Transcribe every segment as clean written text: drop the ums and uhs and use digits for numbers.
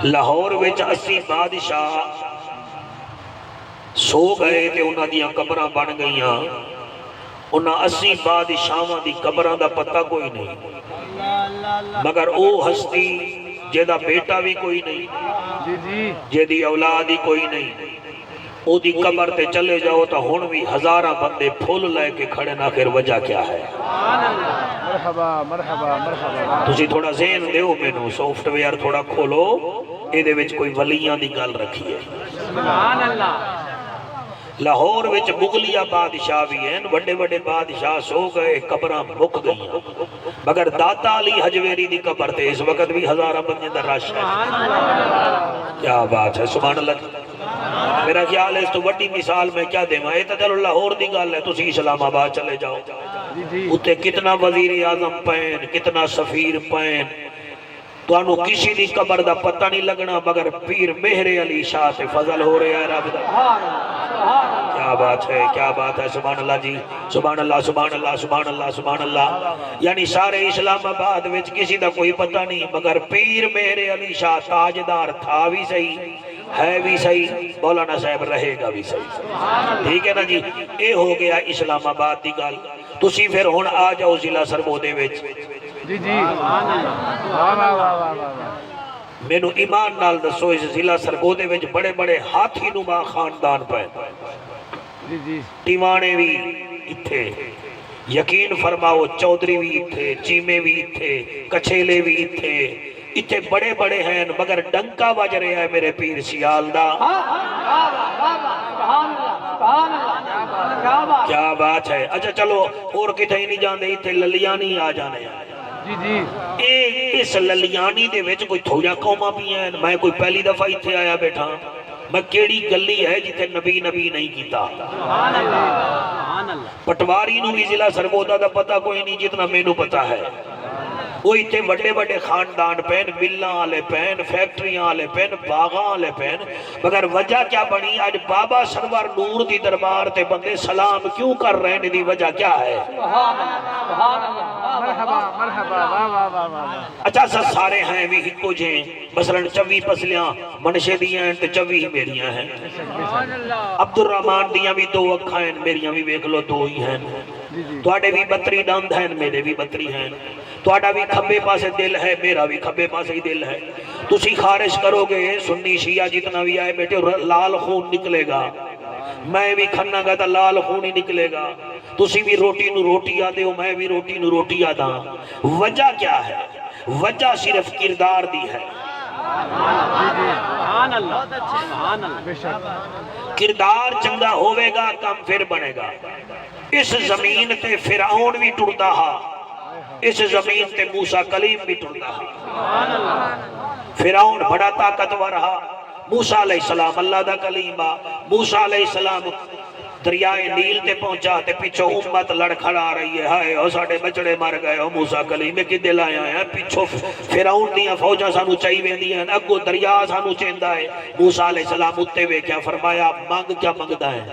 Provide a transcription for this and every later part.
لاہور وچ 80 بادشاہ سو گئے تے انہاں دیاں قبراں بن گئیاں. انہاں 80 بادشاہاں دی قبراں دا پتہ کوئی نہیں، مگر او ہستی جیدا بیٹا بھی کوئی نہیں، جیدی اولاد ہی کوئی نہیں، او دی قبر تے چلے جاؤ تو ہن بھی ہزاراں بندے پھول لے کے کھڑے نہ. پھر وجہ کیا ہے؟ مرحبا مرحبا مرحبا. تسی تھوڑا ذہن دیو مینوں، سافٹ ویئر تھوڑا کھولو، اے دے وچ کوئی ولیاں دی گل رکھی ہے. سبحان اللہ. لاہور وچ مغلیہ بادشاہ بھی ہیں، بڑے بڑے بادشاہ سو گئے، قبراں مک گئیاں، مگر داتا علی حجویری دی قبر تے اس وقت بھی ہزاراں بندے دا رش ہے. کیا بات ہے، سبحان اللہ. میرا خیال ہے اس تو وڈی مثال میں کیا دیں. یہ تو چلو لاہور دی گل ہے، تسی اسلام آباد چلے جاؤ، اتے کتنا وزیر اعظم پین، کتنا سفیر پین، تو کسی دی قبر دا پتہ نہیں لگنا، مگر پیر مہر علی شاہ سے فضل ہو رہا ہے رب دا. کیا بات ہے، کیا بات ہے، سبحان اللہ جی، سبحان اللہ سبحان اللہ سبحان اللہ سبحان اللہ. یعنی سارے اسلام آباد وچ کسی دا کوئی پتہ نہیں، مگر پیر مہر علی شاہ تاجدار تھا بھی صحیح، ہے بھی صحیح، مولانا صاحب رہے گا بھی صحیح. ٹھیک ہے نا جی. اے ہو گیا اسلام آباد دی گل. تسی پھر ہن آ جاؤ ضلع سرگودے وچ. جی جی. واہ واہ واہ واہ واہ. مینوں ایمان نال دسو، اس ضلع سرگودے وچ بڑے بڑے ہاتھی نما خاندان پے، جی جی. ٹیوانے بھی اتھے، یقین فرماؤ چودھری بھی اتھے، چیمے بھی اتھے، کچھیلے بھی اتھے، اتھے بڑے بڑے ہیں، مگر ڈنکا بج رہا ہے میرے پیر سیال دا. کیا بات ہے. اچھا چلو اور کتھے نہیں جاندے، اتھے للیانی آ جانے ہیں. جی جی. اس للیانی دے وچ کوئی تھوڑا قوماں بھی ہیں. میں کوئی پہلی دفعہ اتھے آیا بیٹھا، میں کیڑی گلی ہے جتے نبی نبی نہیں کیتا. پٹواری نو بھی ضلع سرگودہ دا پتہ کوئی نہیں جتنا مینوں پتہ ہے. وہ اتنے بڑے بڑے خاندان پین، ملاں والے پین، فیکٹریاں والے پین، باغاں والے پین، مگر وجہ کیا بنی؟ آج بابا سرور نور دی دربار تے بندے سلام کیوں کر رہے ہیں؟ دی وجہ کیا ہے؟ مرحبا مرحبا. واہ واہ واہ واہ. اچھا سارے ہیں بھی ہکو جیں، مثلا 24 پسلیاں منشے دیاں ہیں تے 24 ہی میریاں ہیں. عبد الرحمن دیاں بھی 2 اکھاں ہیں، میریاں بھی ویکھ لو 2 ہی ہیں. تواڈے بھی 32 دند ہیں، میرے بھی 32 ہیں. تواڈا بھی کھبے پاسے دل ہے، میرا بھی کھبے پاسے ہی دل ہے. تسی خارج کرو گے سنی شیعہ جتنا بھی آئے بیٹے لال خون نکلے گا. میں بھی کھنا گا تا لال خون ہی نکلے گا. تسی بھی روٹی نو روٹی آدے ہو، میں بھی روٹی نو روٹی آدھا. وجہ کیا ہے؟ وجہ صرف کردار دی ہے. کردار چنگا ہوئے گا کم پھر بنے گا. اس زمین تے فرعون بھی ٹردا ہا، اس زمین تے موسیٰ کلیم بھی ٹردا ہا. فرعون بڑا طاقتور رہا، موسیٰ علیہ السلام اللہ دا کلیم آ. موسیٰ علیہ السلام دریائے نیل تے پہنچا تے پیچھو امت لڑ کھڑا رہی ہے، ہائے او ساڑے بچڑے مر گئے، او موسیٰ کلیم میں کدے لائے ہیں؟ پیچھو فرعون دیاں فوجاں سانو چاہی ویندی ہیں، اگو دریا سانو چیندا ہے. موسیٰ علیہ السلام اتے وے کیا فرمایا؟ مانگ کیا مانگدا ہے؟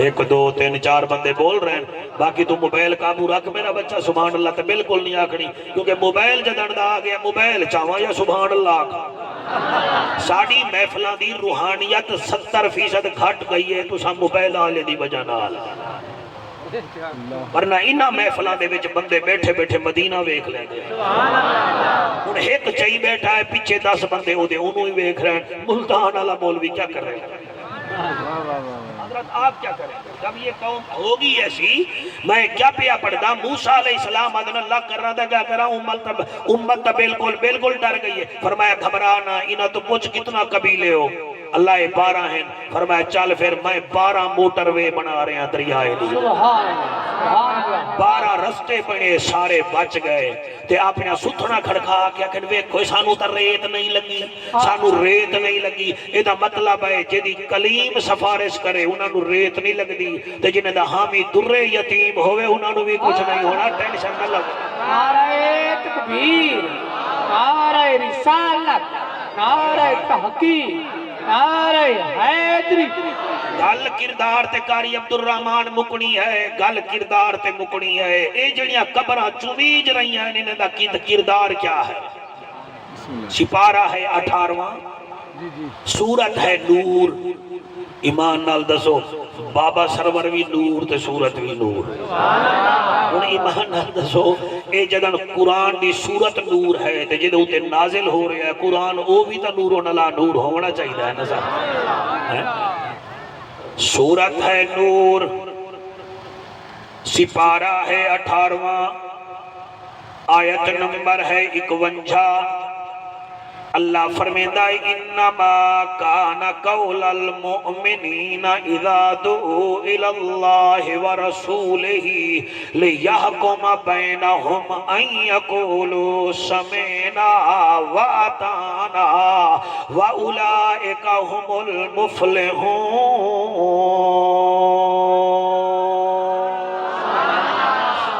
1 2 3 4 بندے بول رہے ہیں، باقی تو موبائل قابو رکھ میرا بچہ. سبحان اللہ تے بالکل نہیں آکھنی، کیونکہ موبائل جدن دا آ گیا موبائل چاہواں یا سبحان اللہ آکھا. ساڑی محفلاں دی روحانیت 70% گھٹ گئی ہے تو سب موبائل آلے دی وجہ نال. ورنہ انہاں محفلاں دے وچ بندے بیٹھے بیٹھے مدینہ ویکھ لیں گے. ہن ایک چاہی بیٹھا ہے پیچھے 10 بندے ہو دے انہوں ہی ویکھ رہے ہیں. ملتان والا مولوی کیا کر رہے ہیں؟ حضرت آپ کیا کریں؟ جب یہ قوم ہوگی ایسی، میں کیا پیا پڑھتا؟ موسیٰ علیہ السلام ادن اللہ کر رہا تھا، کیا کرا؟ امت تا بالکل ڈر گئی ہے. فرمایا گھبرانا، انہاں تو پوچھ کتنا قبیلے ہو؟ اللہ 12 ہیں. فرمایا چل پھر میں 12 موٹر وے بنا رہے ہیں دریائے نیل. 12 رستے بنے، سارے بچ گئے. تے اپنا ستھنا کھڑکھا کیا کہ ویکھو سانو تا ریت نہیں لگی، سانو ریت نہیں لگی. اے دا مطلب ہے جدی کلیم سفارش کرے انہاں نو ریت نہیں لگدی، تے جنہاں دا حامی در یتیم ہوئے انہاں نو بھی کچھ نہیں ہونا. ٹینشن نہ لو. نعرہ تکبیر، نعرہ رسالت، نعرہ تحقیق، نعرہ حیدری. گل کردار تے کاری عبد الرحمن مکنی ہے، گل کردار تے مکنی ہے. اے جڑیاں قبراں چومیج رہی ہیں انہاں دا کردار کیا ہے؟ سپارہ ہے 18واں، جی جی سورت ہے نور۔ ایمان نال دسو بابا سرور بھی نور تے سورت بھی نور۔ ہن ایمان نال دسو اے جدن قرآن دی سورت نور ہے تے جدوں تے نازل ہو رہا ہے قرآن، او بھی تا نور و نلا نور ہونا چاہیے ہے نا صاحب۔ سورت ہے نور، سپارہ ہے 18واں، آیت نمبر ہے 51۔ اللہ فرمیندہ ہے انما کان قول المؤمنین اذا دعوا الی اللہ ورسولہ لیحکم بینہم ان یقولوا سمعنا واطعنا واولئک هم المفلحون۔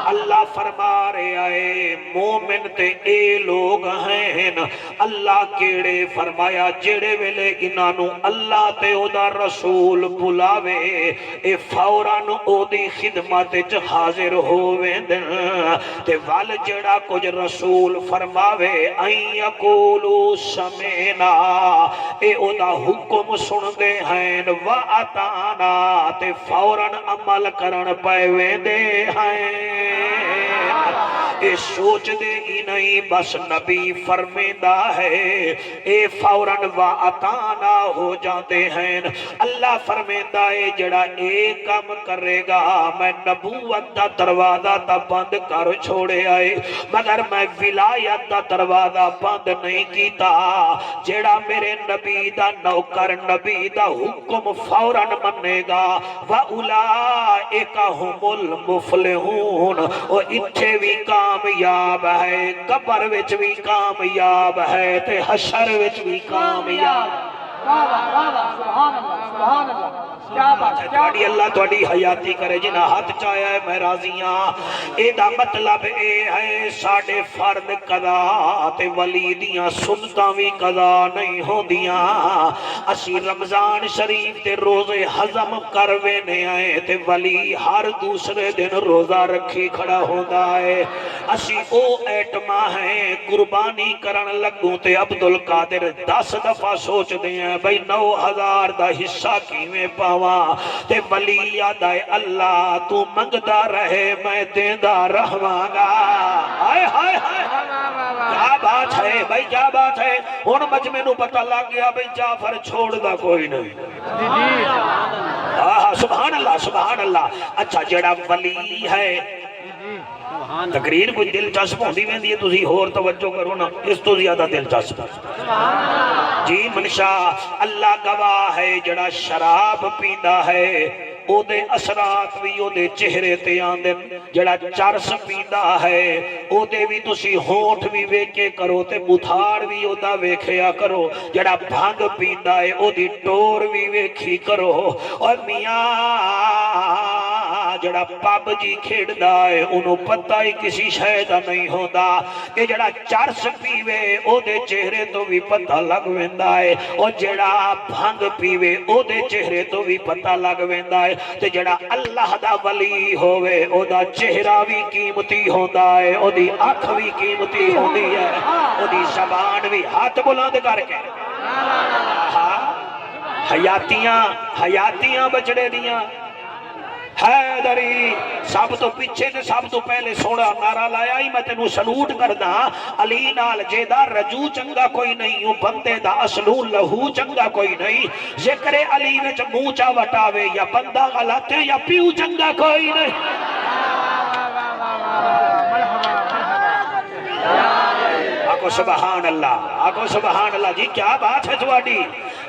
اللہ فرما رہے آئے مومن تے اے لوگ ہیں، اللہ کیڑے فرمایا جڑے ویلے انہوں اللہ تے او دا رسول بلاوے اے فوراً او دی خدمت چ حاضر ہوویں دن تے وال جڑا کچھ رسول فرماوے این یقولو سمینا اے او دا حکم سن دے ہیں وَأَطَعْنَا تے فوراً عمل کرن پائے دے ہیں۔ اے سوچ دے ہی نہیں بس نبی فرمیدہ ہے اے فوراً وَأَطَعْنَا ہو جاتے ہیں۔ اللہ فرمیدہ ہے جڑا ایک کام کرے گا میں نبوت دا دروازہ تا بند کر چھوڑے آئے مگر میں ولایت دا دروازہ بند نہیں کیتا۔ جڑا میرے نبی دا نوکر نبی دا حکم فوراً منے گا وَأُولَئِكَ هُمُ الْمُفْلِحُونَ، اور اتھے بھی کامیاب ہے، قبر وچ بھی کامیاب ہے تے حشر وچ بھی کامیاب۔ سبحان اللہ سبحان اللہ، کیا بات ہے، تواڈی اللہ تواڈی حیاتی کرے جنہ ہاتھ چایا ہے میں راضیاں۔ اے دا مطلب اے ہے ساڑے فرد قضا تے ولی دیاں سنتاں بھی قضا نہیں ہوندیاں۔ اسی رمضان شریف تے روزے ہضم کروینے آئے تے ولی ہر دوسرے دن روزہ رکھی کھڑا ہوندا ہے۔ اسی او ایٹما ہیں قربانی کرن لگوں تے عبدالقادر 10 دفعہ سوچ دیں بھئی 9000 دا حصہ کیویں پاواں تے ولی یاد آئے اللہ تو منگدا رہے میں دیندہ رہواں گا۔ ہائے ہائے ہائے کیا بات ہے بھئی کیا بات ہے۔ ان مجمع نو پتہ لگ گیا بھئی جعفر چھوڑ دا کوئی نہیں۔ سبحان اللہ سبحان اللہ۔ اچھا جڑا ولی ہے تقریر کوئی دلچسپ ہوندی ویندی ہے تسی ہور توجہ کرو نا اس تو زیادہ دلچسپ۔ جی منشا اللہ گواہ ہے جڑا شراب پیندا ہے او دے اثرات بھی او دے چہرے تے آندن، جڑا چرس پیندا ہے او دے بھی تسی ہونٹ بھی ویکھے کرو تے بتھاڑ بھی او دا ویکھیا کرو، جڑا بھنگ پیندا ہے او دی ٹور بھی ویکھی کرو، اور میاں جڑا پب جی کھیڑدا ہے انہوں پتہ ہی کسی شے دا نہیں ہوندا۔ کہ جڑا چرس پیوے او دے چہرے تو بھی پتہ لگ ویندا ہے، اور جڑا بھنگ پیوے او دے چہرے تو بھی پتہ لگ ویندا ہے۔ تے جڑا اللہ دا ولی ہوئے او دا چہرہ بھی قیمتی ہوندا ہے، او دی آنکھ بھی قیمتی ہوندی ہے، او دی زبان بھی ہاتھ بلند کر کے حیاتیاں بچڑے دیاں حیدری سب تو پیچھے تے سب تو پہلے سونا نعرہ لایا ہی میں تینوں سلوٹ کردا علی نال جیدہ رجو چنگا کوئی نہیں ہوں بندے دا اصلو لہو چنگا کوئی نہیں، ذکر علی وچ موچا وٹاوے یا بندہ غلط ہے یا پیو چنگا کوئی نہیں۔ آکو سبحان اللہ آکو سبحان اللہ۔ جی کیا بات ہے تواڈی؟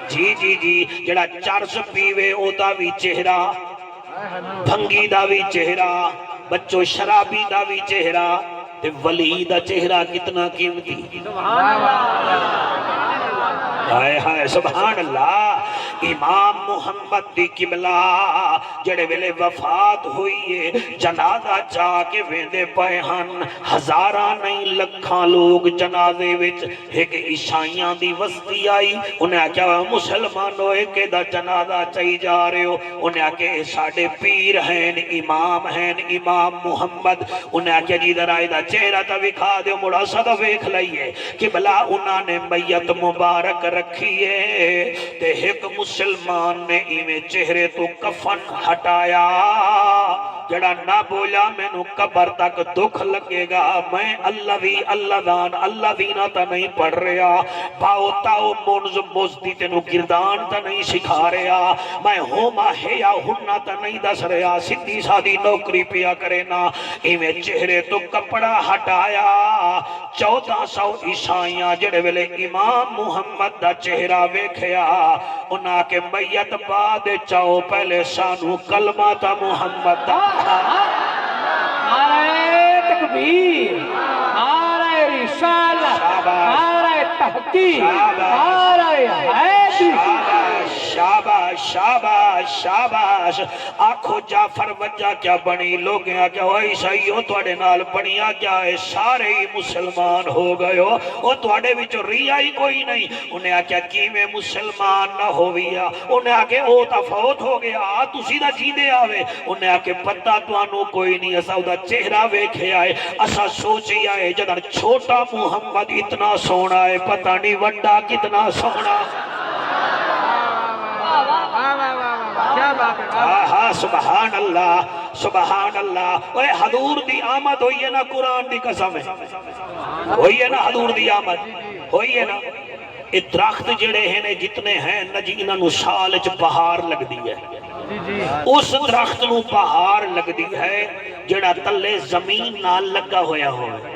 جی جی جی جڑا چرس پیوے او دا بھی چہرہ، بھنگی دا بھی چہرہ، بچوں شرابی دا بھی چہرہ، تے ولی دا چہرہ کتنا قیمتی۔ ہائے ہائے سبحان اللہ. امام محمد دی قبلہ جڑے ویلے وفات ہوئی ہے جنازہ جا کے ویندے پئے ہن ہزاراں نہیں لکھاں لوگ جنازے وچ. ایک عیسائیاں دی وسطی آئی انہیں آکھیا مسلمانوں ایک دا جنازہ چاہی جا رہے ہو. انہیں آکھیا ساڈے پیر ہیں امام ہیں امام محمد. انہیں آکھیا جی ذرا دا چہرہ تا وکھا دیو مڑا صدا ویکھ لئیے کہ بلا انہاں نے میت مبارک رکھی ہے تے ایک مسلمان نے ایویں چہرے تو کفن ہٹایا جڑا نہ بولا میں نو قبر تک دکھ لگے گا. میں اللہ دان اللہ دینا تا نہیں پڑھ رہا باؤ تاؤ منز مزدی تینو گردان تا نہیں سکھا رہا میں ہوما ہے یا ہننا تا نہیں دس رہا سدھی سادھی نوکری پیا کرے نا. ایویں چہرے تو کپڑا ہٹایا 1400 عیسائیاں جڑے ویلے امام محمد دا چہرہ ویکھیا انہاں کے میت بعد چاہو پہلے سانو کلمہ تا محمد دا. نعرہ تکبیر، نعرہ رسالت، نعرہ تحقیق، نعرہ حیدری. شاباش شاباش شاباش. آنکھو جعفر وجہ کیا بنی لوگ ہیں کیا وہ عیسائیوں توڑے نال بنیا کیا ہے سارے ہی مسلمان ہو گئے ہو وہ توڑے وچو ریائی کوئی نہیں. انہیں آکیا کی میں مسلمان نہ ہویا انہیں آکے او تا فوت ہو گیا تو سیدھا جیدے آوے. انہیں آکے پتہ تو آنو کوئی نہیں اسا دا چہرہ ویکھے آئے اسا سوچی آئے جدر چھوٹا محمد اتنا سونا ہے پتہ نہیں وڈا کتنا سونا. ہاں سبحان اللہ سبحان اللہ. اوہ حضور دی آمد ہوئی ہے نا قرآن دی قسم ہے ہوئی ہے نا حضور دی آمد ہوئی ہے نا. یہ درخت جڑے ہیں جتنے ہیں نجی انہوں سال چ بہار لگ دی ہے اس درخت نو بہار لگ دی ہے جڑا تلے زمین نال لگا ہویا ہوئے.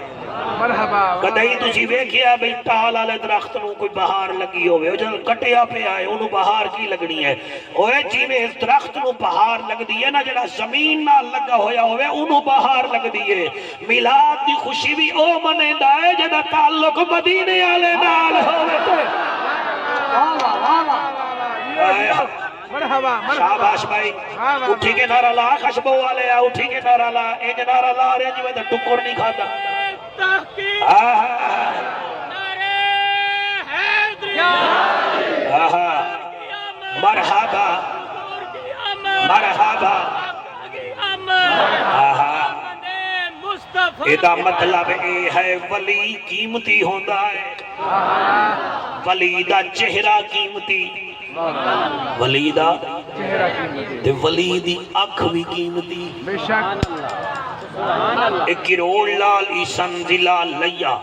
کدائی تجھی ویکھیا بھئی ٹال آلے درخت نو کوئی بہار لگی ہوئے جب کٹیا پہ آئے انہوں بہار کی لگنی ہے. اوہ جی میں اس درخت نو بہار لگ دی ہے نا جڑا زمین نال لگا ہویا ہوئے انہوں بہار لگ دی ہے. میلاد دی خوشی بھی او منے دائے جڑا تعلق مدینے آلے نال ہوئے. شاباش بھائی اٹھی کے نعرہ لا خشبو والے اٹھی کے نعرہ لا ایک نعرہ لا رہے جی میں تو ٹکر نہیں کھاتا. مرحبا مرحبا. ایدہ مطلب اے ہے ولی قیمتی ہوندہ ہے ولی دا چہرہ قیمتی ولی دا تے ولی دی اکھ بھی قیمتی. ایک کروڑ لال ایسن دلا لیا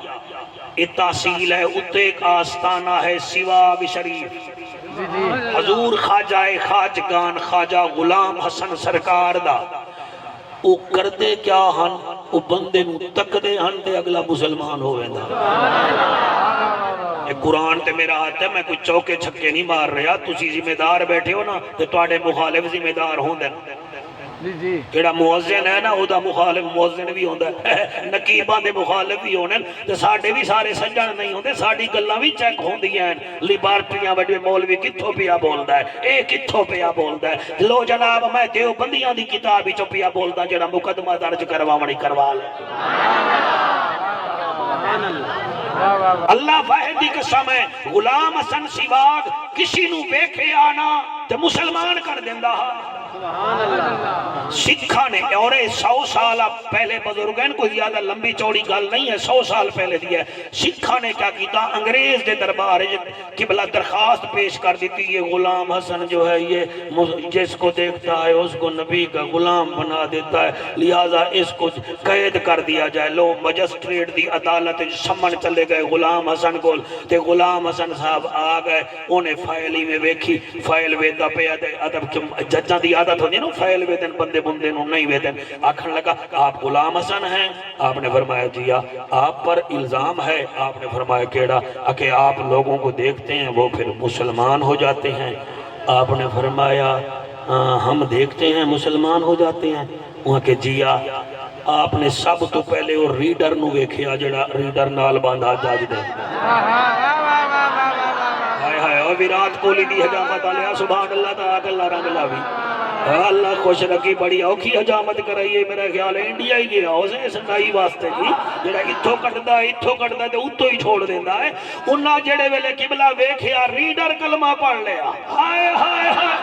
یہ تحصیل ہے اتے ایک آستانہ ہے سواب شریف. حضور خواجہ خواجگان خواجہ غلام حسن سرکار دا او کردے کیا ہن او بندے نو تک دے ہن تے اگلا مسلمان ہوئے دا. قرآن تے میرا ہاتھ ہے میں کوئی چوکے چھکے نہیں مار رہا تسی ذمہ دار بیٹھے ہو نا تے تواڈے مخالف ذمہ دار ہوں دے. جیڑا موزن ہے نا او دا مخالف موزن بھی ہوندہ ہے نقیبان دے مخالف بھی ہونے تے ساڑھے بھی سارے سجن نہیں ہوندے ساڑھی گلہ بھی چیک ہوندی ہیں. لیبارٹریاں بڑے مولوی کتھو پیا بولدا ہے اے کتھو پیا بولدا ہے. لو جناب میں دیو بندیاں دی کتابی چو پیا بولدا جیڑا مقدمہ درج کرواونی کروا لے. اللہ واحد دی قسم ہے غلام حسن سیواگ کسی نو بیکھے آنا تے مسلمان کر دیندہ. سکھا نے اور 100 سال پہلے بزرگ ہیں کوئی زیادہ لمبی چوڑی گل نہیں ہے 100 سال پہلے دیا ہے. سکھا نے کیا کیتا انگریز دے دربار قبلہ درخواست پیش کر دیتی یہ غلام حسن جو ہے یہ جس کو دیکھتا ہے اس کو نبی کا غلام بنا دیتا ہے لہٰذا اس کو قید کر دیا جائے. لو مجسٹریٹ دی عدالت سمن چلے گئے غلام حسن کو تے غلام حسن صاحب آ گئے انہیں فائلی میں ویکھی فائل ویدہ پہ ادب ججاں دی عادت ہوتی ہے نا فائل ویدن بندے بندے نو نہیں ویدن. آکھن لگا آپ غلام حسن ہیں آپ نے فرمایا جی آپ پر الزام ہے. آپ نے فرمایا کیڑا کہ آپ لوگوں کو دیکھتے ہیں وہ پھر مسلمان ہو جاتے ہیں. آپ نے فرمایا ہم دیکھتے ہیں مسلمان ہو جاتے ہیں. وہاں کہ جی آپ نے سب تو پہلے وہ ریڈر نو ویکھیا جڑا ریڈر نال باندھا جاج دے ہائے ہائے اور ویرات کوہلی دی حجامت آلیا سبحان اللہ تا کلا رنگ لاوی اللہ خوش رکھی بڑی اوکھی حجامت کرائیے میرا خیال ہے انڈیا ہی گیا اسے سنائی واسطے جی جڑا اتھو کٹدا تے اتھو ہی چھوڑ دیندا ہے انہاں جڑے ویلے قبلہ ویکھیا ریڈر کلمہ پڑھ لیا ہائے ہائے ہائے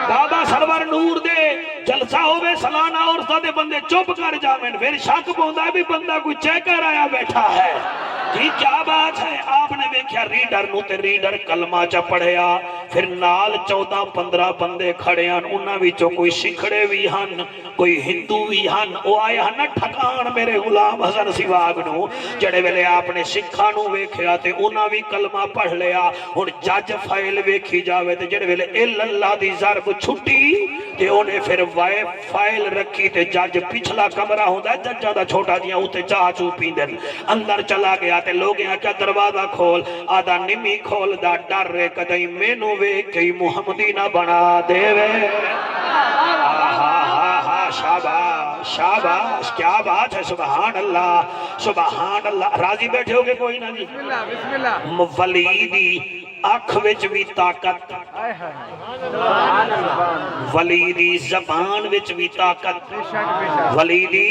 بابا سرور نور دے جلسہ ہوئے سلانہ اور سادے بندے چپ کر جاویں پھر شک پوندا ہے بھی بندہ کوئی چیکر آیا بیٹھا ہے جی کیا بات ہے آپ نے دیکھا ریڈر نو تے ریڈر کلمہ چا پڑھیا پھر نال 14-15 بندے کھڑے ہن انہاں وچوں کوئی سکھڑے بھی ہن کوئی ہندو بھی ہن او آئے ہن ٹھکان میرے غلام حسن سواگ نو جڑے ویلے آپ نے سکھاں نو ویکھیا تے انہاں بھی کلمہ پڑھ لیا ہن جج فائل ویکھی جاوے تے جڑے ویلے اللہ دی ضرب چھٹی تے انہیں پھر فائل رکھی تے جج پچھلا کمرہ ہوندا ہے ججاں دا چھوٹا جیاں اوتے چاہ چو پیندن اندر چلا گیا تے لوگ یہاں کیا دروازہ کھول آدھا نمی کھول دا ڈر رے کدئی مینو وے کئی محمدی نہ بنا دے وے شاباش شاباش کیا بات ہے سبحان اللہ راضی بیٹھے ہوگے کوئی نہ جی بسم اللہ ولیدی اکھ وچ بھی طاقت ولیدی زبان وچ بھی طاقت ولیدی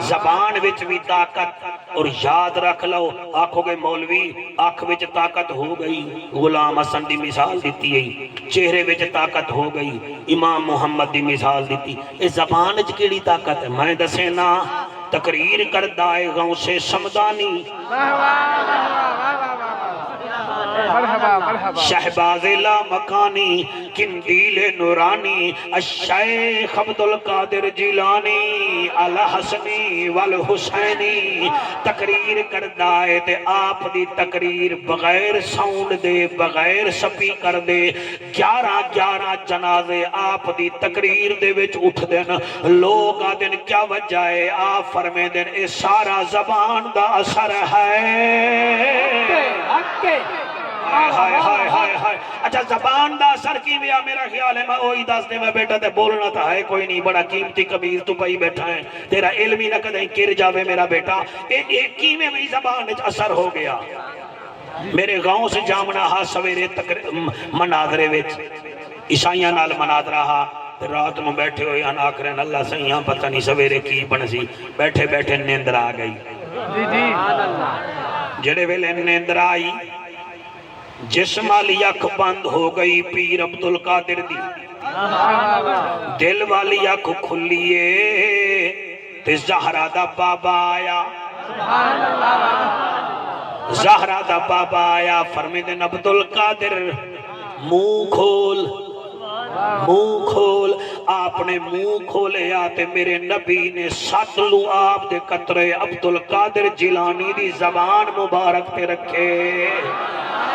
زبان وچ بھی طاقت اور یاد رکھ لو آنکھوں گے مولوی آنکھ وچ طاقت ہو گئی غلام حسن دی مثال دیتی ہے چہرے وچ طاقت ہو گئی امام محمد دی مثال دیتی اس زبان وچ کیڑی طاقت ہے میں دسے نا تقریر کردہ ہے غوث سمدانی شہباز لا مکانی کندیل نورانی الشیخ عبدالقادر جیلانی الحسنی والحسینی تقریر کردہ ہے تے آپ دی تقریر بغیر ساؤنڈ دے بغیر سپیکر دے 11 جنازے آپ دی تقریر دے وچ اٹھ دن لوگ آدن کیا وجہ ہے آپ فرمے دن اے سارا زبان دا اثر ہے اچھا زبان دا اثر کی ویا میرا خیال ہے میں وہی دس دے میں بیٹا تے بولنا تھا ہے کوئی نہیں بڑا قیمتی قمیض تو پائی بیٹھا ہے تیرا علم ہی نہ کدیں گر جاوے میرا بیٹا ایک ہی میں بھی زبان اثر ہو گیا میرے گاؤں سے جامنا ہا سویرے مناظرے وچ عیسائیاں نال مناظرہ ہا رات میں بیٹھے ہوئے ان آکرین اللہ سیاں پتہ نہیں سویرے کی بنسی بیٹھے بیٹھے نیندر آ گئی جڑے ویلے نیندر آئی جسم والی اکھ بند ہو گئی پیر عبدالقادر دی دل والی اکھ کھلیے تے زہرہ دا بابا آیا زہرہ دا بابا آیا فرمیدن عبدالقادر منہ کھول آپ نے منہ کھولے آتے میرے نبی نے 7 لعاب دے قطرے عبدالقادر جیلانی دی زبان مبارک پہ رکھے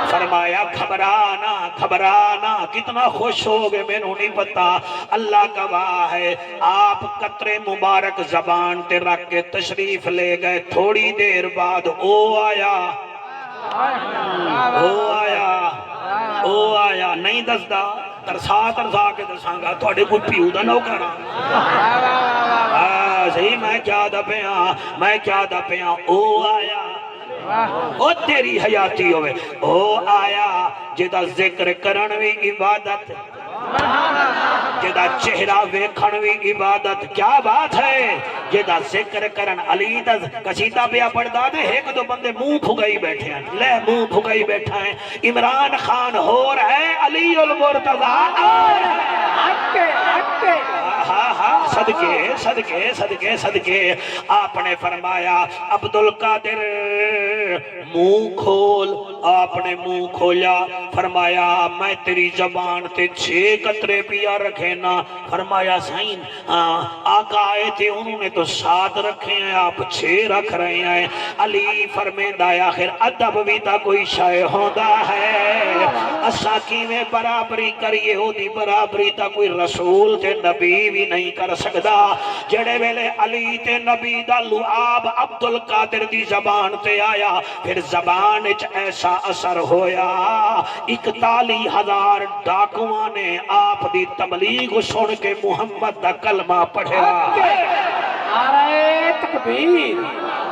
فرمایا گھبرانا کتنا خوش ہو گئے میں نہیں پتا اللہ گواہ ہے آپ قطرے مبارک زبان تے رکھ کے تشریف لے گئے تھوڑی دیر بعد او آیا نہیں دسدا ترسا کے دسانگا تھوڑے کوئی پیو دا نو کرا صحیح میں کیا دا پیاں او آیا او تیری حیاتی ہوئے او آیا جدا ذکر کرن وی عبادت جدا چہرہ ویکھن وی عبادت کیا بات ہے جدا ذکر کرن علی دا قصیدہ پیا پڑھدا دے ایک دو بندے منہ پھگائی بیٹھے ہیں لے منہ پھگائی بیٹھا ہے عمران خان ہو رہا ہے علی المرتضی صدقے آپ نے فرمایا عبدالقادر منہ کھول آپ نے منہ کھولا فرمایا میں تیری زبان تے 6 قطرے پیا رکھے نا فرمایا سائن آقا آئے تھے انہوں نے تو 7 رکھے ہیں آپ 6 رکھ رہے ہیں علی فرمیندہ آخر ادب بھی تا کوئی شائع ہوندہ ہے اسا کی میں برابری کریے ہو دی برابری تا کوئی رسول تے نبی بھی نہیں کر سکدا جڑے ویلے علی تے نبی دا لعاب عبدالقادر دی زبان تے آیا پھر زبان اچ ایسا اثر ہویا 41,000 ڈاکواں نے آپ دی تبلیغ سن کے محمد دا کلمہ پڑھیا نعرہ تکبیر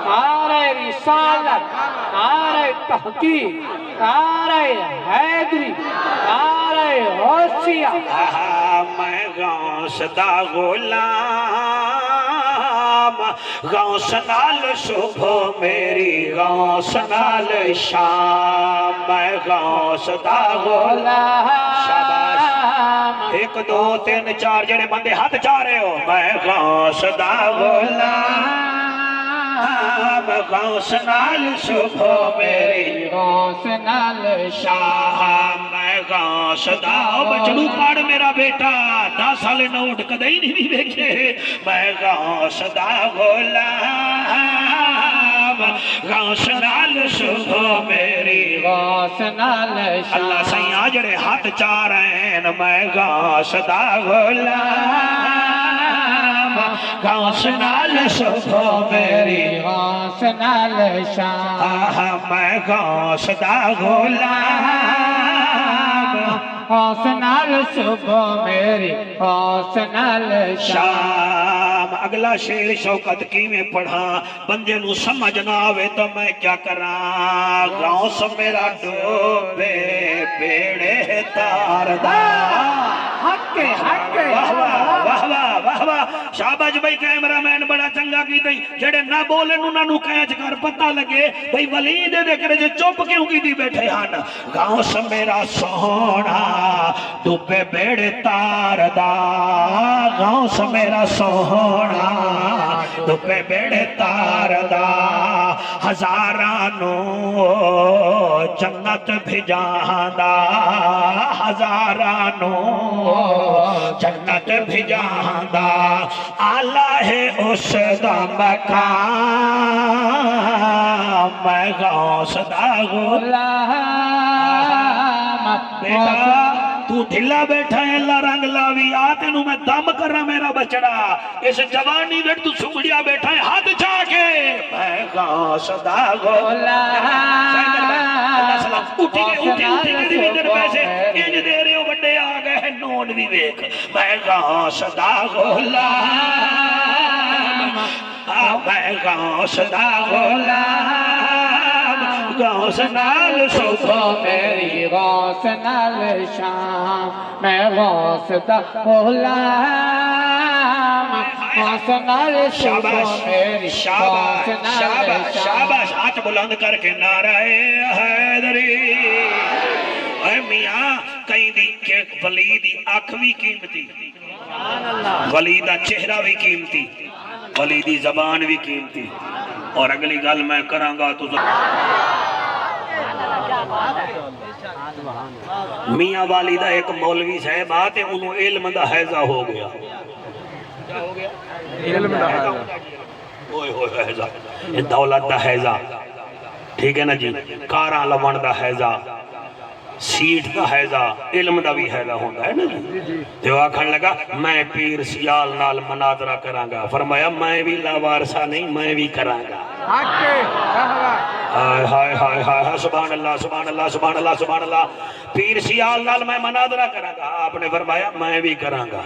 نعرہ رسالت نعرہ تحقیق نعرہ حیدری، نعرہ غوثیہ، میں غوث دا غلام، غوث نال صبح میری غوث نال شام، میں غوث دا غلام۔ شاباش، 1 2 3 4 جڑے بندے ہاتھ چاہ رہے ہو، میں غوث دا غلام، غوث نال صبح میری غوث نال شام، میں غوث دا بچڑو پاڑ میرا بیٹا 10 سال نوٹ کدئی نہیں دیکھے، میں غوث دا غلام، غوث نال صبح میری غوث نال اللہ سیاں جڑے ہاتھ چاہ رہے ہیں، میں غوث دا غلام، غوث نال صبح میری غوث نال شام، میں غوث دا غلام، غوث نال صبح میری غوث نال شام۔ اگلا شیر شوکت کی میں پڑھا، بندے نو سمجھ نہ آوے تو میں کیا کراں، غوث میرا ڈوبے بیڑے تاردہ۔ حق حق واہ واہ واہ واہ واہ واہ، شاباش بھائی کیمرہ مین بڑا چنگا کی تھی، جڑے نہ بولے انہاں نو کہچ کر پتہ لگے بھئی ولید دے کرے جو چپ کیوں کی دی بیٹھے ہن۔ غوث میرا سونا ڈوبے بیڑے تاردہ، غوث میرا سونا ڈوبے بیڑے تاردہ، ہزارانو جنت بھجاندہ، ہزارانو جنت بھجاندہ، آلہ ہے اس دا مقام، میں غوث دا غلام۔ بیٹا تو ڈھلا بیٹھا ہے، اللہ رنگ لاوی آتے نو میں دم کر رہا میرا بچڑا، اس جوانی ویٹ تو سنگڑیا بیٹھا ہے ہاتھ چاہ کے، میں غوث دا غلام۔ اللہ سلام، اٹھی گئے دیویندر پیسے انج دے رہے ہو بڑے آگئے ہیں نون بھی ویک، میں غوث دا غلام، میں غوث دا غلام، غوث نال صبح میری غوث نال شام، میں غوث دا غلام، غوث نال صبح میری غوث شاباش نال شاباش شام۔ شاباش، ہاتھ بلند کر کے نعرہ حیدری۔ اے میاں کہیں دی کہ ولی دی آنکھ بھی قیمتی، ولی دا چہرہ بھی قیمتی، ولی دی زبان بھی قیمتی، اور اگلی گل میں کراں گا تو میاں والی دا ایک مولوی صاحب آتے انہوں علم دا حیضہ ہو گیا، علم دا حیضہ، اوئے ہوئے حیضہ، دولت دا حیضہ، ٹھیک ہے نا جی، کاراں لمن دا حیضہ، سیٹ دا حیضہ، علم دا بھی حیضہ ہوندہ ہے نا جی۔ جو آکھن لگا میں پیر سیال نال مناظرہ کرانگا، فرمایا میں بھی لاوارسا نہیں میں بھی کرانگا۔ ہائے ہائے ہائے ہائے، سبحان اللہ سبحان اللہ سبحان اللہ سبحان اللہ، پیر سیال نال میں مناظرہ کرانگا، آپ نے فرمایا میں بھی کرانگا۔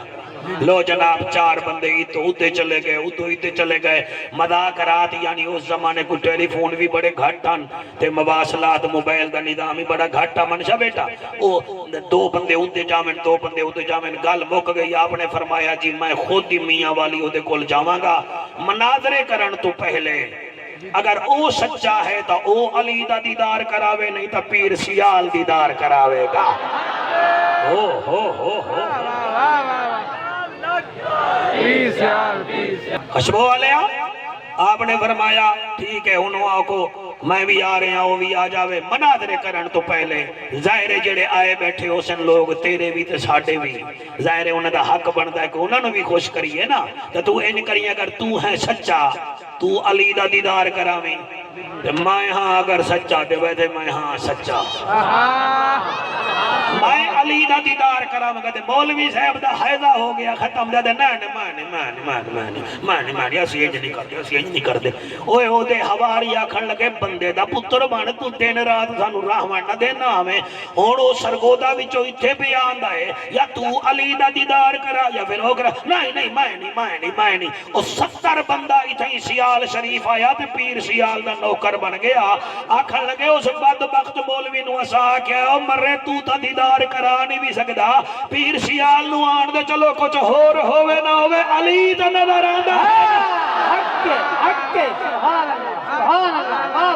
لو جناب 4 بندے تو ادھے چلے گئے، ادھے چلے گئے، مذاکرات یعنی اس زمانے کو ٹیلی فون بھی بڑے گھٹن تے مواصلات موبائل دا نظام بھی بڑا گھٹا منشا بیٹا، او 2 بندے ادھے جامن 2 بندے ادھے جامن، گل مک گئی، آپ نے فرمایا جی میں خود ہی میاں والی ادھے کول جاواں گا، مناظرے کرن تو پہلے اگر او سچا ہے تو او علی دا دیدار کراوے، نہیں تو پیر سیال دیدار کراوے گا۔ ہو خشبو والے آپ نے فرمایا ٹھیک ہے انہوں آکو میں بھی آ رہے ہیں وہ بھی آ جاوے، مناظرے کرن تو پہلے ظاہر جڑے آئے بیٹھے ہو سن لوگ تیرے بھی تے ساڑھے بھی، ظاہر انہوں دا حق بنتا ہے کہ انہوں نے بھی خوش کریے نا، تو این کریے اگر تو ہے سچا تو علی دا دیدار کراویں، میں ہاں اگر سچا دے ویدے میں ہاں سچا، میں علی دا دیدار کرام گا، مولوی صاحب دا حیضہ ہو گیا ختم دے میں اسی انج نہیں کر دے اوے او دے ہواری آکھن لگے بندے دا پتر بن تو دن رات سانو راہمان نہ دینا ہمیں، ہن او سرگودا وچوں ایتھے پہ آندا ہے یا تو علی دا دیدار کرا یا پھر او کرا، نہیں میں او 70 بندہ ایتھے سیال شریف آیا تے پیر سیال دا نوکر بن گیا، آکھن لگے اس بدبخت مولوی مولوی نو اسا کیا او مرے تو تا دیدار کرا نہیں بھی سکدا پیر سیال نو آن دے چلو کچھ ہور ہووے نہ ہووے علی دا نظر آندا حق حق سبحان اللہ واہ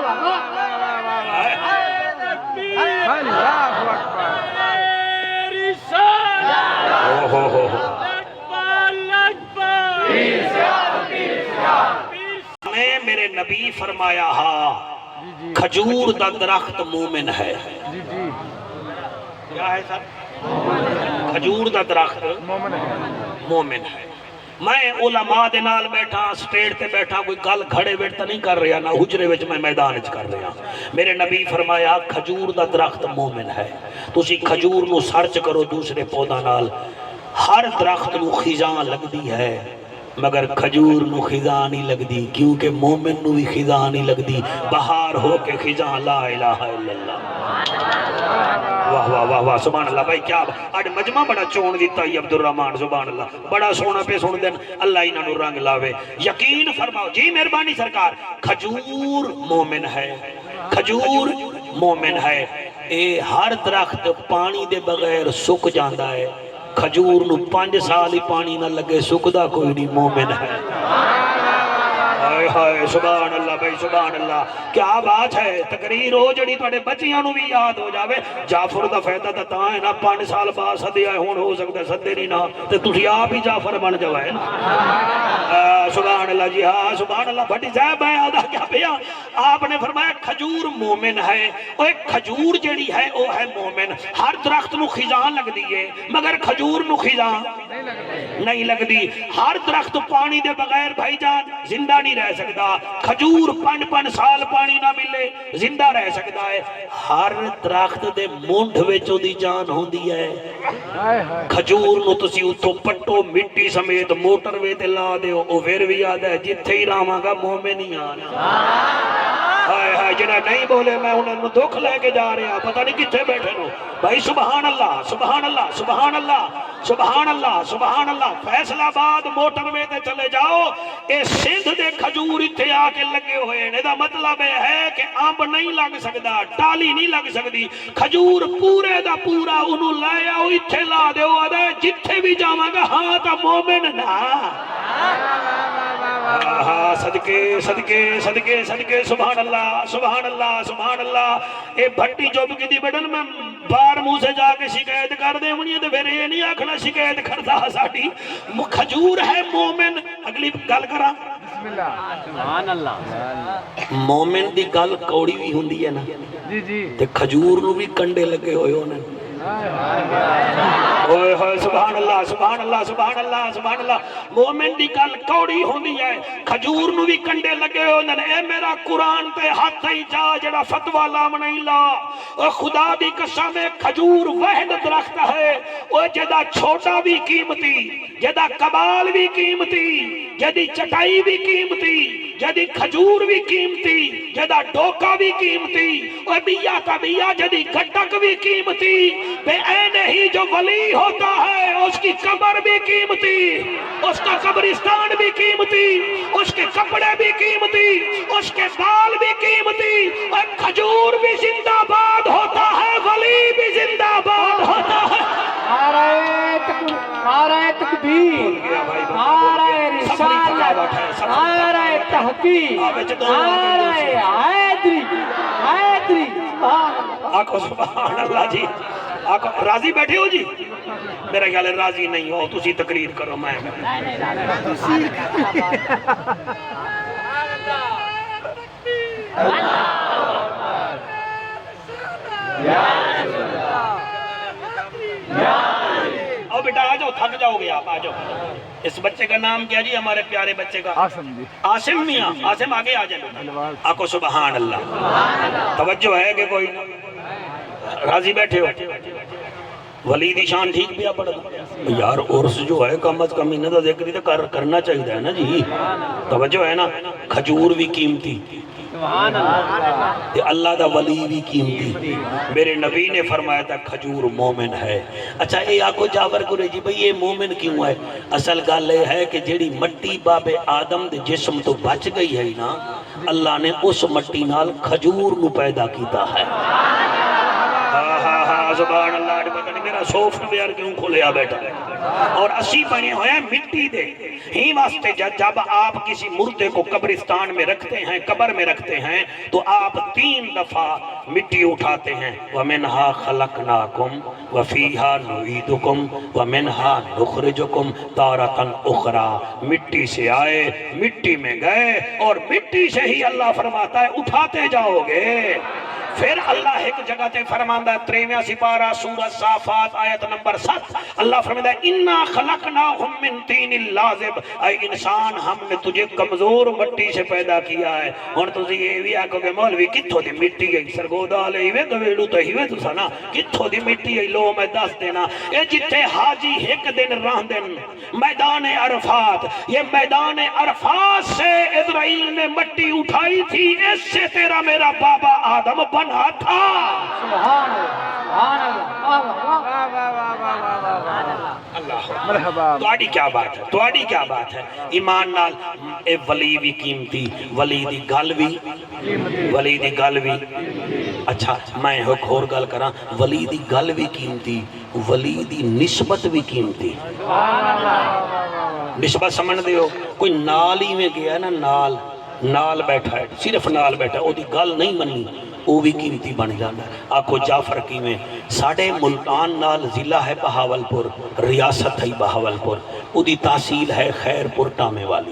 واہ اللہ اکبر میرے نبی فرمایا ہاں کھجور دا درخت مومن ہے کیا ہے سر کھجور دا درخت مومن ہے میں علماء دے نال بیٹھا سٹیٹ تے بیٹھا کوئی گل کھڑے بیٹھ تا نہیں کر رہا نہ حجرے وچ میں میدان وچ کر رہا میرے نبی فرمایا کھجور دا درخت مومن ہے تسی کھجور نو سرچ کرو دوسرے پودا نال ہر درخت نو خزاں لگدی ہے مگر کھجور نو خزاں نہیں لگدی کیونکہ مومن نو بھی خزاں نہیں لگدی بہار ہو کے خزاں لا الہ الا اللہ واہ واہ واہ واہ سبحان اللہ بھائی کیا آج مجمع بڑا چون دیتا ہے عبد الرحمن سبحان اللہ بڑا سونا پہ سن دین اللہ انہاں نو رنگ لاوے یقین فرماؤ جی مہربانی سرکار کھجور مومن ہے کھجور مومن ہے اے ہر درخت پانی دے بغیر سک جاندا ہے کھجور نو 5 سال ہی پانی نہ لگے سکدا کوئی نہیں مومن ہے ہائے ہائے سبحان اللہ بھائی سبحان اللہ کیا بات ہے تقریر ہو جڑی تواڈے بچیاں نو بھی یاد ہو جاوے جعفر دا فائدہ تا ہے نا 5 سال بعد سدیا ہن ہو سکدا سدے نہیں نا تے تسی آپ ہی جعفر بن جاوے نا سبحان اللہ جی ہاں سبحان اللہ بڑی صاحب ہے ادا کیا پیا آپ نے فرمایا کھجور مومن ہے او ایک کھجور جڑی ہے او ہے مومن ہر درخت نو خزاں لگدی ہے مگر کھجور نو خزاں نہیں لگدی ہر درخت پانی دے بغیر بھائی جان زندہ نہیں رہ سکتا کھجور 5 سال پانی نہ ملے زندہ رہ سکتا ہے ہر درخت دے مونڈ وچ دی جان ہوندی ہے کھجور نو تسی اتوں پٹو مٹی سمیت موٹر وے تے لا دیو او پھر بھی یاد ہے جتھے ہی راواں گا مومن ہی آنا ہائے ہائے جنہ نہیں بولے میں انہوں نے دکھ لے کے جا رہا پتہ نہیں کتھے بیٹھے نو بھائی سبحان اللہ سبحان اللہ سبحان اللہ سبحان اللہ سبحان اللہ فیصل آباد موٹر میں تے چلے جاؤ اے سندھ دے کھجور اتھے آ کے لگے ہوئے نے دا مطلب ہے کہ آمب نہیں لگ سکدا ٹالی نہیں لگ سکدی کھجور پورے دا پورا انہوں لے آؤ اتھے لا دیو آدھے جتھے بھی جاواں گا ہاں تا مومن نا صدقے صدقے صدقے صدقے سبحان اللہ سبحان اللہ سبحان اللہ اے بھٹی جو بھی دی بڑن میں بار منہ سے جا کے شکایت کر دے منی تے پھر یہ نہیں آکھنا شکایت کردا ساڈی کھجور ہے مومن اگلی گل کراں بسم اللہ سبحان اللہ مومن دی گل کوڑی بھی ہوندی ہے نا جی جی تے کھجور نو بھی کنڈے لگے ہوئے ہونے اوئے ہوئے سبحان اللہ سبحان اللہ سبحان اللہ سبحان اللہ مومن دی گل کوڑی ہوندی ہے کھجور نو بھی کنڈے لگے ہوندے نے اے میرا قرآن تے ہاتھ ہی جا جڑا فتوی لام نہیں لا او خدا دی قسم کھجور واحد درخت ہے او جدا چھوٹا بھی قیمتی جدا کبال بھی قیمتی جدی چٹائی بھی قیمتی جدی کھجور بھی قیمتی جدا ڈوکا بھی قیمتی او بیا کا بیا جدی گھٹک بھی قیمتی بے این ہی جو ولی ہوتا ہے اس کی قبر بھی قیمتی اس کا قبرستان بھی قیمتی اس کے کپڑے بھی قیمتی اس کے بال بھی قیمتی اور کھجور بھی زندہ باد ہوتا ہے ولی بھی زندہ باد ہوتا ہے نعرہ تکبیر نعرہ رسالت نعرہ تحقیق نعرہ حیدری حیدری آنکھو سبحان اللہ جی آنکھو راضی بیٹھے ہو جی میرا خیال ہے راضی نہیں ہو تسی تقریر کرو میں او بیٹا آ جاؤ تھک جاؤ گے آپ آ جاؤ اس بچے کا نام کیا جی ہمارے پیارے بچے کا آسم جی آسم میاں آسم آگے آ جائے آنکھو سبحان اللہ توجہ ہے کہ کوئی راضی بیٹھے ہو ولی دی شان ٹھیک پیا پڑھ یار عرس جو ہے کم از کم انہیں دا ذکری تو کرنا چاہیے ہے نا جی توجہ ہے نا کھجور بھی قیمتی اللہ دا ولی بھی قیمتی میرے نبی نے فرمایا تھا کھجور مومن ہے اچھا اے آکو جاور کو رہی جی بھئی یہ مومن کیوں ہے اصل گال یہ ہے کہ جیڑی مٹی باب آدم دے جسم تو بچ گئی ہے نا اللہ نے اس مٹی نال کھجور نو پیدا کیتا ہے سبحان اللہ پتہ نہیں میرا سافٹ ویئر کیوں کھولیا بیٹھا ہے اور اسی بنے ہوئے ہیں مٹی دے ہی واسطے جب آپ کسی مردے کو قبرستان میں رکھتے ہیں قبر میں رکھتے ہیں تو آپ 3 دفعہ مٹی اٹھاتے ہیں وَمِنْهَا خَلَقْنَاكُمْ وَفِيهَا نُعِيدُكُمْ وَمِنْهَا نُخْرِجُكُمْ تَارَةً أُخْرَى مٹی سے آئے مٹی میں گئے اور مٹی سے ہی اللہ فرماتا ہے اٹھاتے جاؤ گے پھر اللہ ایک جگہ تے فرماندہ 93 سپارہ سورۃ صافات آیت نمبر 7 اللہ فرماتا ہے اِنَّا خَلَقْنَاهُمْ مِنْ طِينٍ لَازِبٍ اے انسان ہم نے تجھے کمزور مٹی سے پیدا کیا ہے ہن تسی یہ بھی آکھو کہ مولوی کتھوں دی مٹی گئی سرگودا لے ایویں گویڑو تے ہیویں تسا نا کتھوں دی مٹی گئی لو میں دس دینا اے جتھے حاجی ایک دن رہندن میدان عرفات یہ میدان عرفات سے اسرائیل نے مٹی اٹھائی تھی اس سے تیرا میرا بابا آدم بنا تھا سبحان اللہ مرحبا تواڈی کیا بات ہے تواڈی کیا بات ہے ایمان نال اے ولی بھی قیمتی ولی دی گل بھی اچھا میں ایک اور گل کراں ولی دی گل بھی قیمتی ولی دی نسبت بھی قیمتی نسبت سمجھ دیو کوئی نال ہی میں گیا نا نال بیٹھا ہے صرف نال بیٹھا ہے وہ دی گل نہیں منی وہ بھی قیمتی بن جانا ہے آکھو جعفر کی میں ساڑھے ملتان نال ضلع ہے بہاولپور ریاست ہے بہاولپور وہ دی تحصیل ہے خیرپور ٹامے والی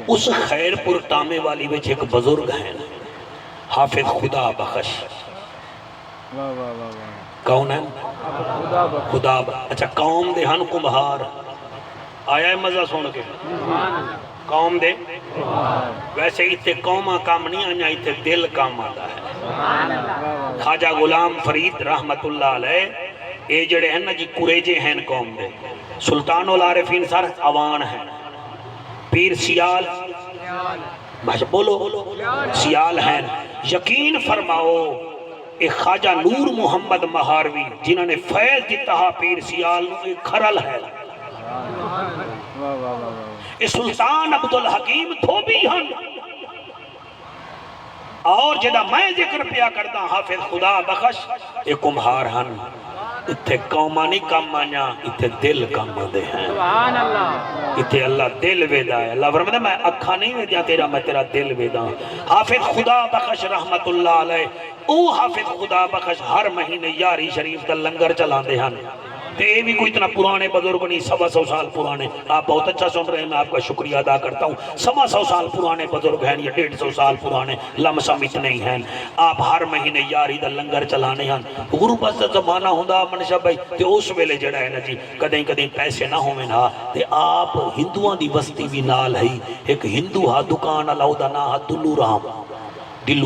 اس خیرپور ٹامے والی وچ ایک بزرگ ہیں حافظ خدا بخش کون ہے خدا اچھا قوم دے ہن کمبھار آیا ہے مزہ سن کے قوم دے ویسے اتے قومہ کام نہیں آنا اتے دل کام آتا ہے خواجہ غلام فرید رحمت اللہ علیہ اے جڑے ہیں نا جی قریجے ہیں قوم دے سلطان العارفین سر عوان ہیں پیر سیال بولو سیال ہیں یقین فرماؤ ایک خواجہ نور محمد مہاروی جنہوں نے فیض دیتا پیر سیال ایک کھرل ہے اے سلطان عبدالحکیم دھوبی ہن اور جدہ میں ذکر پیا کرتا حافظ خدا بخش اے کمہار ہن اتھے قومہ نہیں کام آنیا اتھے دل کام آدھے ہیں اتھے اللہ دل ویدہ ہے اللہ فرماتا ہے میں اکھا نہیں ویدیا تیرا میں تیرا دل ویدہ حافظ خدا بخش رحمت اللہ علیہ او حافظ خدا بخش ہر مہینے یاری شریف کا لنگر چلان دے ہن یہ بھی کوئی اتنا پرانے بزرگ نہیں 100 سال پرانے آپ بہت اچھا سن رہے ہیں میں آپ کا شکریہ ادا کرتا ہوں 100 سال پرانے بزرگ ہیں یا 150 سال پرانے لمسم اتنے ہی ہیں آپ ہر مہینے یاری دا لنگر چلانے ہیں غربت دا زمانہ ہوندہ منشا بھائی تے اس ویلے جڑا ہے نا جی کدیں پیسے نہ ہوئے نا تے آپ ہندوان دی بستی بھی نال ہے ایک ہندو ہا دکان اللہ دا نا ہا دلو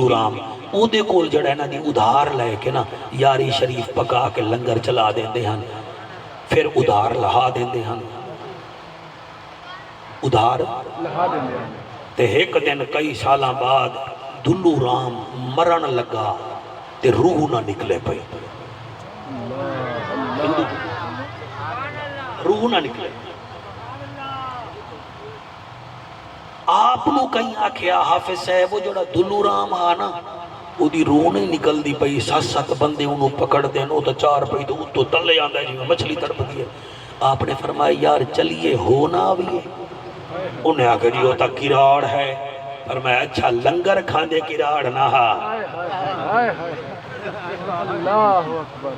رام او دے کول جڑا ہے نا جی ادھار لے کے نا یاری شریف پکا کے لنگر چلا دیندے ہیں پھر ادھار لہا دیندے ہیں ادھار تے ایک دن کئی سالاں بعد دلو رام مرن لگا تے روح نہ نکلے پئی روح نہ نکلے آپ نو کہیں آکھیا حافظ صاحب وہ جڑا دلو رام آنا وہ دی روح نہیں نکل دی پئی 7 بندے انہوں پکڑ دیں وہ تو 4 پئی تو تو تلے آندہ ہے جی مچھلی تڑپ دی ہے آپ نے فرمایا یار چلیے ہونا بھی ہے انہیں آکھا جی ہوتا کراڑ ہے فرمایا اچھا لنگر کھاندے کراڑ نہ اللہ اکبر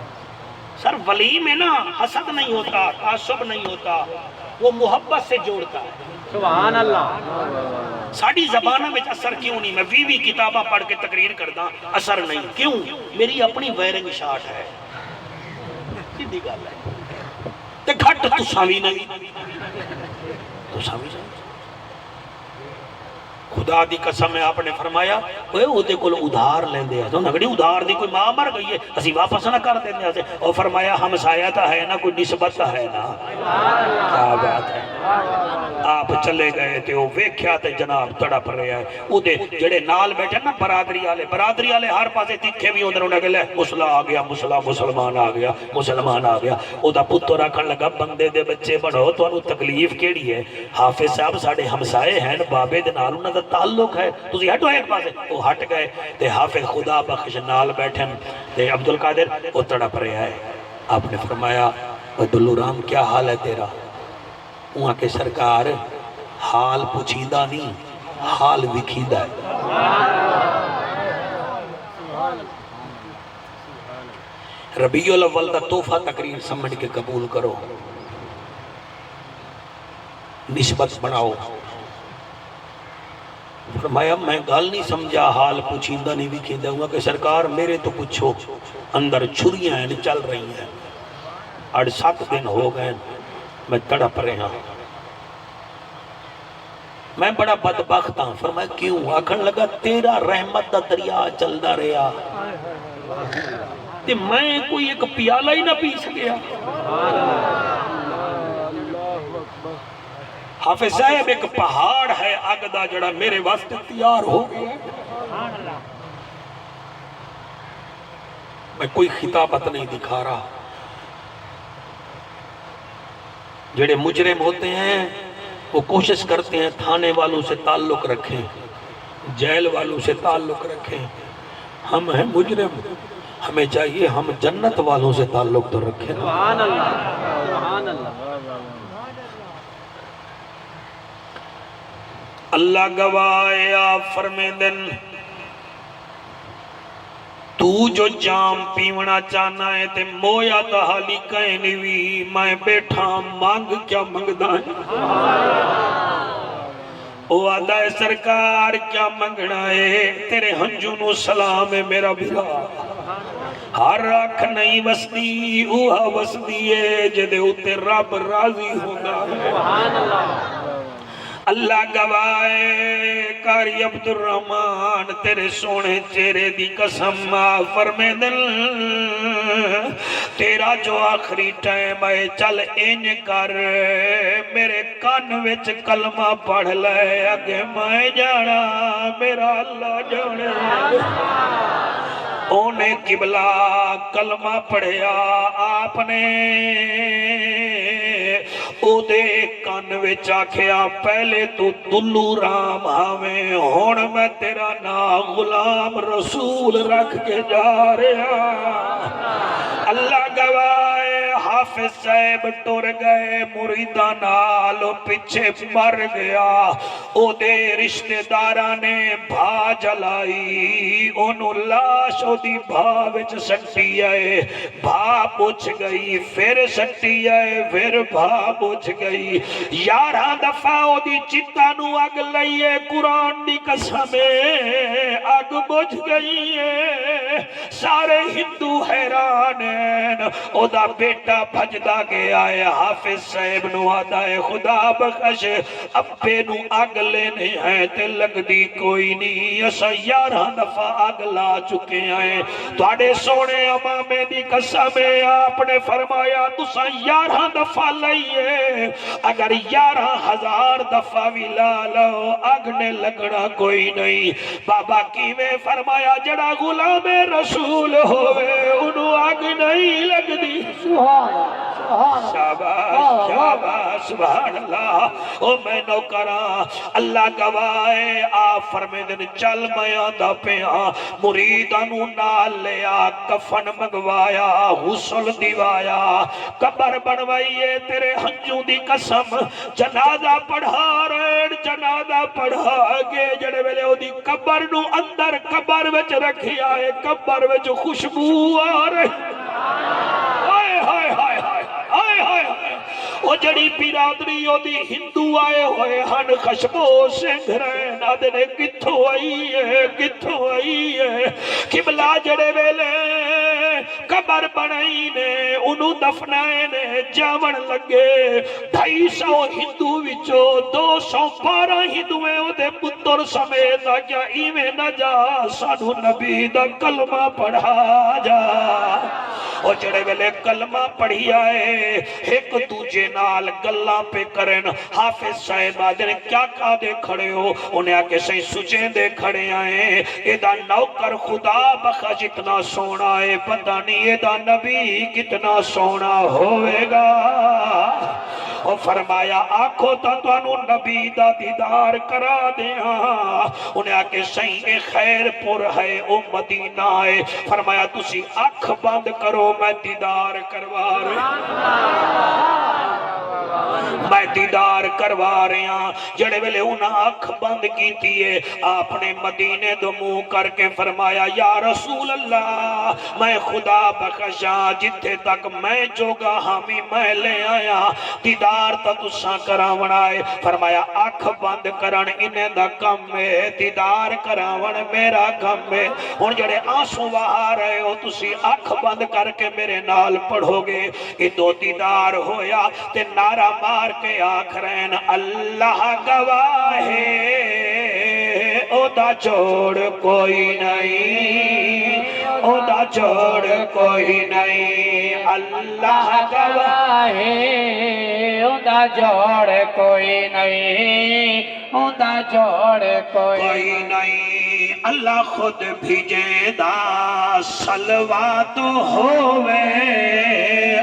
سر ولی میں نا حسد نہیں ہوتا تعصب نہیں ہوتا وہ محبت سے جوڑتا ہے سبحان اللہ ساڑھی زبانہ میں اثر کیوں نہیں میں بھی کتابہ پڑھ کے تقریر کرتا اثر نہیں کیوں میری اپنی ویرنگ شاٹ ہے سیدھی گل ہے تے گھٹ تو ساوی نہیں تو ساوی نہیں خدا دی قسم ہے آپ نے فرمایا وہ دے کول ادھار لیندے ہیں تو نگڑی ادھار دی کوئی ماں مر گئی ہے اسی واپس نہ کر دیندے ہیں اور فرمایا ہم سایہ تا ہے نا کوئی نسبت تا ہے نا کیا بات ہے آپ چلے گئے تھے وہ ویکھیا تے جناب تڑپ رہے ہیں وہ دے جڑے نال بیٹھے نا برادری آلے ہر پاسے تکھے بھی ہوندے انہیں کہلے مسلح آ گیا مسلمان آ گیا او دا پتر رکھن لگا بندے دے بچے بڑھو تو انہوں تکلیف کیڑی ہے حافظ صاحب ساڑھے ہمسائے ہیں بابے دے نال انہوں دا تعلق ہے تسی ہٹو ایک پاسے وہ ہٹ گئے تے حافظ خدا بخش نال بیٹھن تے عبدالقادر وہ تڑپ رہے ہیں آپ نے فرمایا دلو رام کیا حال ہے تیرا؟ وہاں کے سرکار حال پوچھیدہ نہیں حال وکھیدہ ہے۔ ربیع الاول دا تحفہ تقریر سمجھ کے قبول کرو، نسبت بناؤ۔ فرمایا میں گال نہیں سمجھا حال پوچھیدہ نہیں وکھیدہ ہوا کہ سرکار میرے تو پوچھو اندر چھریاں ہیں چل رہی ہیں، 8-7 دن ہو گئے میں تڑپ رہا، میں بڑا بدبخت ہوں۔ فرمایا کیوں؟ آکھن لگا تیرا رحمت دا دریا چلدا رہا تے میں کوئی ایک پیالہ ہی نہ پی سکیا۔ حافظ صاحب ایک پہاڑ ہے اگدا جڑا میرے واسطے تیار ہو گیا، میں کوئی خطابت نہیں دکھا رہا۔ جڑے مجرم ہوتے ہیں وہ کوشش کرتے ہیں تھانے والوں سے تعلق رکھیں، جیل والوں سے تعلق رکھیں۔ ہم ہیں مجرم، ہمیں چاہیے ہم جنت والوں سے تعلق تو رکھیں۔ سبحان اللہ، سبحان اللہ۔ اللہ گواہ آپ فرمیندن تو جو جام پیونا چاہنا ہے تے مویا تا حالی کہیں نوی میں بیٹھا مانگ کیا منگدا ہے؟ او آدھا ہے سرکار کیا منگنا ہے؟ تیرے ہنجونو سلام ہے میرا بھرا، ہر آنکھ نہیں وسدی اوہا وسدی ہے جدے اتے رب راضی ہوگا۔ اللہ گواہ کاری عبد الرحمن تیرے سونے چہرے دی قسم فرمیدن تیرا جو آخری ٹائم ہے چل این کر میرے کان وچ کلمہ پڑھ لے اگے میں جانا میرا اللہ جانے۔ اونے قبلہ کلمہ پڑھیا آپ نے او دے کان وچ آکھیا پہلے تو دلو رام ہمیں ہون میں تیرا نا غلام رسول رکھ کے جا رہا۔ اللہ گواہ حافظ صاحب ٹر گئے مریدہ نالو پیچھے مر گیا، او دے رشتہ دارہ نے بھا جلائی، انہوں لاش او دی بھا وچ سٹی آئے، بھا پوچھ گئی پھر سٹی آئے پھر بھا پوچھ گئی، 11 دفعہ او دی چتانو اگ لئیے قرآن دی قسمیں اگ بجھ گئی ہے، سارے ہندو حیران ہیں، او دا بیٹا بھجدہ گیا ہے، حافظ صاحب نو آدھا ہے خدا بخش اپے نو اگ لینے ہیں تے لگ دی کوئی نہیں، اسا 11 دفعہ اگ لا چکے ہیں، توڑے سونے امامے دی قسمیں آپ نے فرمایا تسا 11 دفعہ لئیے، اگر 11,000 دفعہ بھی لا لو اگ نے لگنا کوئی نہیں۔ بابا کی میں فرمایا جڑا غلام رسول ہوئے انہوں اگ نہیں لگ دی۔ شاباش شاباش سبحان اللہ۔ او میں نوکران اللہ گواہ آپ فرمیدن چل میں آدھا پیاں مریدانو نال لیا کفن مگوایا غسل دیوایا قبر بنوائیے تیرے ہنجوں دی قسم جنازہ پڑھا رہے جنازہ پڑھا گے جڑے ویلے او دی قبر نو اندر قبر وچ رکھی آئے قبر وچ خوشبو آ رہے ہائے ہائے ہائے ہائے ہائے او جڑی برادری او دی ہندو آئے ہوئے ہن خشبو سنگھ رہے نادنے کتھو آئی ہے قبلہ جڑے ویلے قبر بنائی نے انہوں دفنائے نے جاون لگے 250 ہندو وچو 212 ہندویں او دے پتر سمیت کیا ایویں نہ جا سانو نبی دا کلمہ پڑھا جا۔ اور جڑے ویلے کلمہ پڑھی آئے ایک دوجے نال گلہ پہ کرن حافظ صاحب آدھر کیا کہا دے کھڑے ہو انہیں آکے صحیح سچیں دے کھڑے آئے ایدہ نوکر خدا بخا جتنا سونا ہے پتہ نہیں ایدہ نبی کتنا سونا ہوئے گا۔ او فرمایا آکھو تا تانوں نبی دا دیدار کرا دیاں انہیں آکے صحیح اے خیر پور ہے او مدینہ ہے فرمایا تسی اکھ بند کرو میں دیدار کروا میں دیدار کروا رہے ہیں جڑے ویلے انہاں اکھ بند کیتی ہے آپ نے مدینے دو منہ کر کے فرمایا یا رسول اللہ میں خدا بخشاں جتھے تک میں جوگا حامی میں لے آیا دیدار تا تساں کراون آئے فرمایا اکھ بند کرن انہیں دا کم ہے دیدار کراون میرا کم ہے ہن جڑے آنسو وہا رہے ہو تسی اکھ بند کر کے میرے نال پڑھو گے ادو دیدار ہویا تے نعرہ مار کے آخرین اللہ گواہ ہے او دا جوڑ کوئی نہیں او دا جوڑ کوئی نہیں اللہ گواہ ہے او دا جوڑ کوئی نہیں او دا جوڑ کوئی نہیں اللہ خود بھیجے دا صلوات ہووے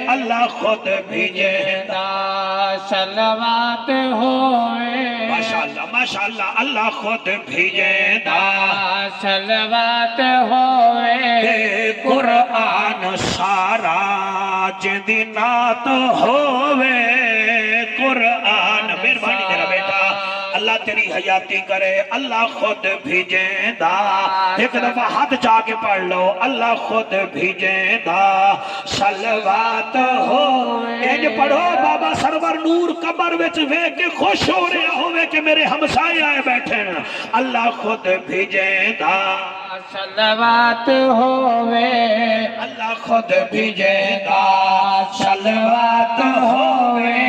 اللہ خود بھیجے دا صلوات ہوئے ماشاءاللہ اللہ خود بھیجے دا صلوات ہوئے قرآن سارا جدی نات ہووے قرآن مہربانی میرا بیٹا اللہ تیری حیاتی کرے اللہ خود بھیجے دا ایک دفعہ ہاتھ چاہ کے پڑھ لو اللہ خود بھیجے دا صلوات ہوئے انج پڑھو بابا سرور نور قبر وچ ویکھ کے خوش ہو رہا ہوئے کہ میرے ہمسائے آئے بیٹھے اللہ خود بھیجے دا صلوات ہوئے اللہ خود بھیجے دا صلوات ہوئے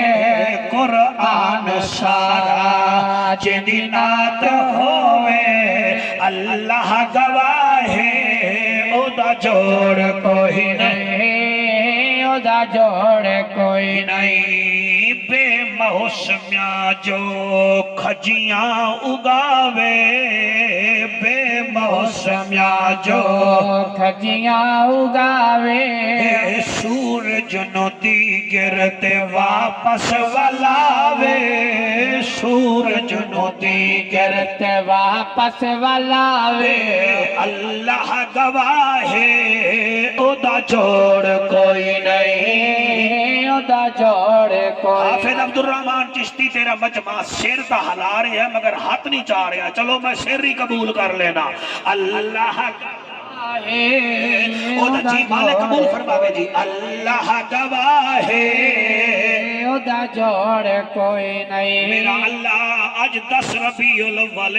قرآن سارا جدی نات ہوئے اللہ گواہ ہے او دا جوڑ کوئی نہیں او دا جوڑ کوئی نہیں بے موسمیاں جو کھجیاں اگاوے بے موسمیاں جو کھجیاں اگاوے سورج نو دی گرتے واپس ولاوے سورج نو دی گرتے واپس ولاوے اللہ گواہ ہے او دا جوڑ کوئی نہیں او دا جوڑ کوئی حافظ عبدالرحمن چشتی تیرا مجمع سر تا ہلا رہے ہیں مگر ہاتھ نہیں چاہ رہے ہیں چلو میں سر ہی قبول کر لینا اللہ او دا جی مالک قبول فرماوے جی اللہ گواہ ہے او دا جوڑ کوئی نہیں میرا اللہ آج 10 ربیع الاول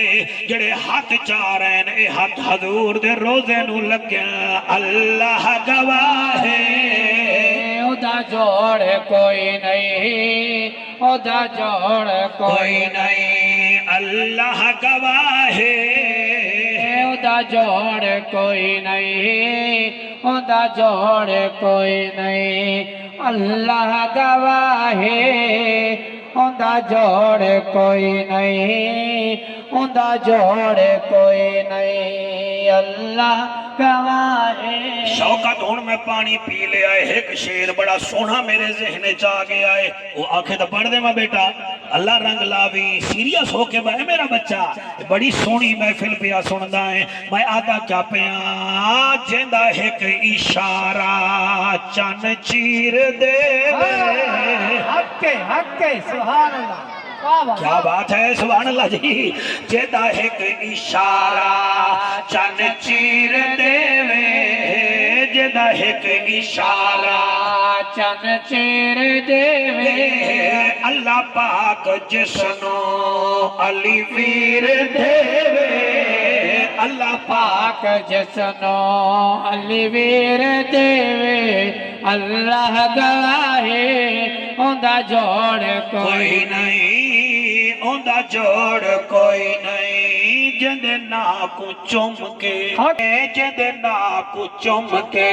جڑے ہاتھ چاہ رہے ہیں اے ہاتھ حضور دے روزے نو لگیا اللہ گواہ ہے او دا جوڑ کوئی نہیں او دا جوڑ کوئی نہیں اللہ گواہ ہے او دا جوڑ کوئی نہیں او دا جوڑ کوئی نہیں اللہ گواہ ہے او دا جوڑ کوئی نہیں او دا جوڑ کوئی نہیں اللہ گواہ ہے شوقت ہون میں پانی پی لے آئے ایک شیر بڑا سونا میرے ذہن چاہ گیا ہے وہ آنکھیں تو پڑھ دے میں بیٹا اللہ رنگ لاوی سیریس ہو کے میں میرا بچہ بڑی سونی محفل پیا سندا ہے میں آدھا کیا پیا جیندہ ایک اشارہ چن چیر دے حق سبحان اللہ کیا بات ہے سبحان اللہ جی جیندہ ایک اشارہ چن چیر دے جیندہ ایک اشارہ چن چیر دے اللہ پاک جسنو علی ویر دے اللہ پاک جسنو علی ویر دے اللہ گواہ اوندا جوڑ کوئی نہیں اوندا جوڑ کوئی نہیں جند نا کو چم کے جند نا کو چم کے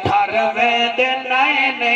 تھر ویند نائنے